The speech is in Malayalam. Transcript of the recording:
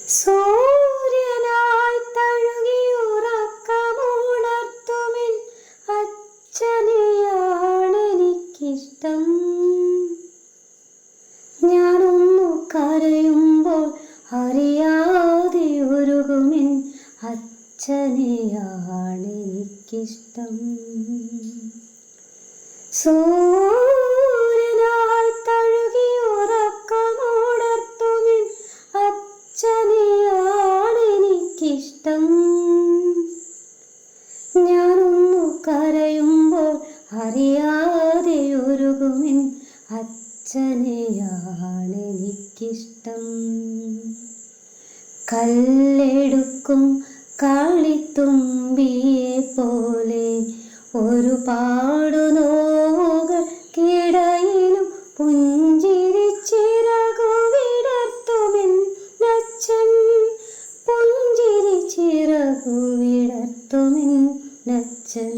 സൂര്യനായി തഴുകിയുറക്കമുണർത്തുമിൻ അച്ഛനെയാണെനിക്കിഷ്ടം. ഞാനൊന്നു കരയുമ്പോൾ അറിയാതെ ഉരുകുമിൻ അച്ഛനെയാണെനിക്കിഷ്ടം. സൂര്യനായി തഴുകിയുറക്കമുണർത്തുമിൻ അച്ഛനെയാണെനിക്കിഷ്ടം. ഞാനൊന്നു കരയുമ്പോൾ അറിയാതെ ഉരുകുമിൻ അച്ഛനെയാണെനിക്കിഷ്ടം. കല്ലെടുക്കും കളിത്തുമ്പിയെ പോലെ ഒരുപാടു നോവുകൾക്കിടയിലും പുഞ്ചിരിച്ചിറകു വിടർത്തുമെന്നച്ഛൻ. പുഞ്ചിരിച്ചിറകു വിടർത്തുമെന്നച്ഛൻ.